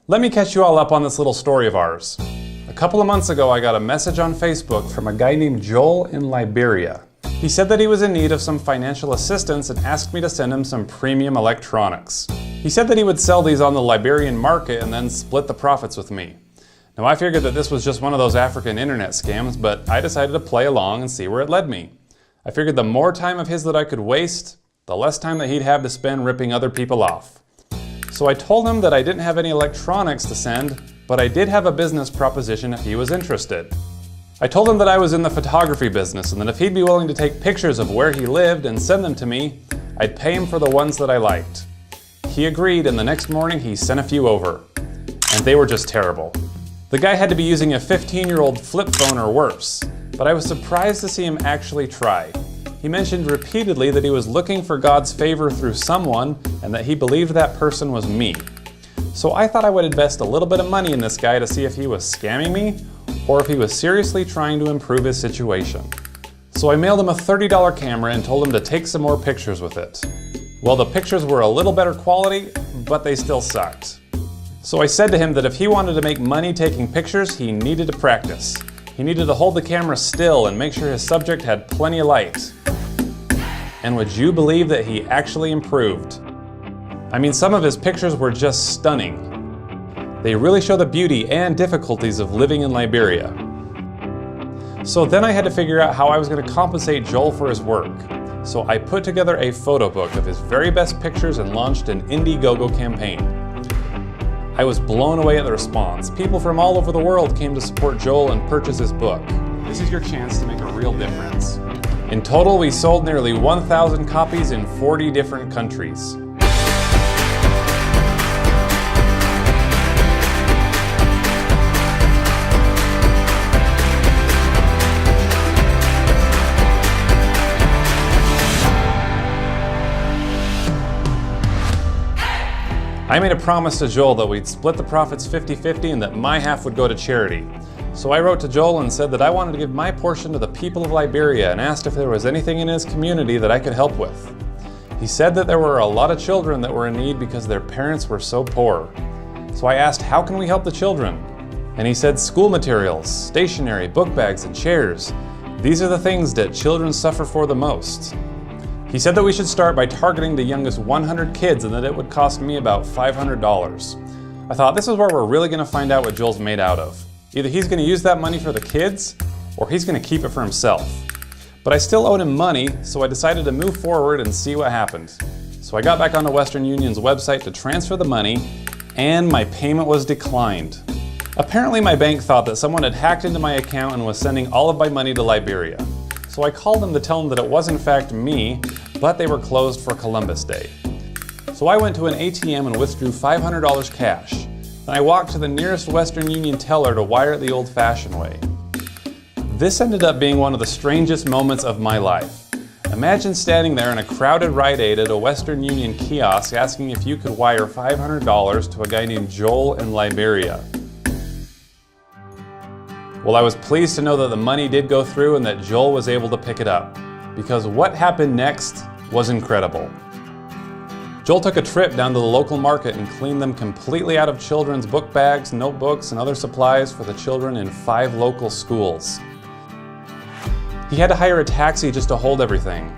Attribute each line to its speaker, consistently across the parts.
Speaker 1: Let me catch you all up on this little story of ours. A couple of months ago, I got a message on Facebook from a guy named Joel in Liberia. He said that he was in need of some financial assistance and asked me to send him some premium electronics. He said that he would sell these on the Liberian market and then split the profits with me. Now, I figured that this was just one of those African internet scams, but I decided to play along and see where it led me. I figured the more time of his that I could waste, the less time that he'd have to spend ripping other people off. So I told him that I didn't have any electronics to send, but I did have a business proposition if he was interested. I told him that I was in the photography business and that if he'd be willing to take pictures of where he lived and send them to me, I'd pay him for the ones that I liked. He agreed, and the next morning he sent a few over. And they were just terrible. The guy had to be using a 15-year-old flip phone or worse, but I was surprised to see him actually try. He mentioned repeatedly that he was looking for God's favor through someone and that he believed that person was me. So I thought I would invest a little bit of money in this guy to see if he was scamming me or if he was seriously trying to improve his situation. So I mailed him a $30 camera and told him to take some more pictures with it. Well, the pictures were a little better quality, but they still sucked. So I said to him that if he wanted to make money taking pictures, he needed to practice. He needed to hold the camera still and make sure his subject had plenty of light. And would you believe that he actually improved? I mean, some of his pictures were just stunning. They really show the beauty and difficulties of living in Liberia. So then I had to figure out how I was going to compensate Joel for his work. So I put together a photo book of his very best pictures and launched an Indiegogo campaign. I was blown away at the response. People from all over the world came to support Joel and purchase his book. This is your chance to make a real difference. In total, we sold nearly 1,000 copies in 40 different countries. I made a promise to Joel that we'd split the profits 50-50 and that my half would go to charity. So I wrote to Joel and said that I wanted to give my portion to the people of Liberia and asked if there was anything in his community that I could help with. He said that there were a lot of children that were in need because their parents were so poor. So I asked, how can we help the children? And he said school materials, stationery, book bags, and chairs. These are the things that children suffer for the most. He said that we should start by targeting the youngest 100 kids and that it would cost me about $500. I thought, this is where we're really going to find out what Joel's made out of. Either he's going to use that money for the kids, or he's going to keep it for himself. But I still owed him money, so I decided to move forward and see what happened. So I got back onto Western Union's website to transfer the money, and my payment was declined. Apparently my bank thought that someone had hacked into my account and was sending all of my money to Liberia. So I called them to tell them that it was in fact me, but they were closed for Columbus Day. So I went to an ATM and withdrew $500 cash. Then I walked to the nearest Western Union teller to wire it the old-fashioned way. This ended up being one of the strangest moments of my life. Imagine standing there in a crowded Rite Aid at a Western Union kiosk asking if you could wire $500 to a guy named Joel in Liberia. Well, I was pleased to know that the money did go through and that Joel was able to pick it up, because what happened next was incredible. Joel took a trip down to the local market and cleaned them completely out of children's book bags, notebooks, and other supplies for the children in 5 local schools. He had to hire a taxi just to hold everything.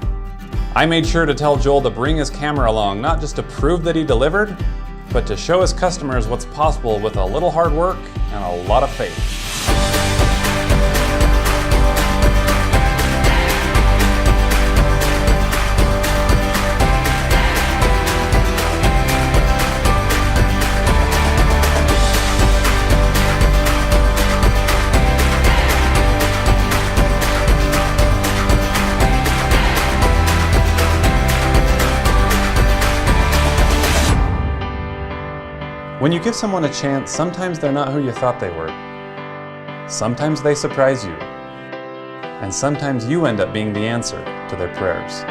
Speaker 1: I made sure to tell Joel to bring his camera along, not just to prove that he delivered, but to show his customers what's possible with a little hard work and a lot of faith. When you give someone a chance, sometimes they're not who you thought they were. Sometimes they surprise you. And sometimes you end up being the answer to their prayers.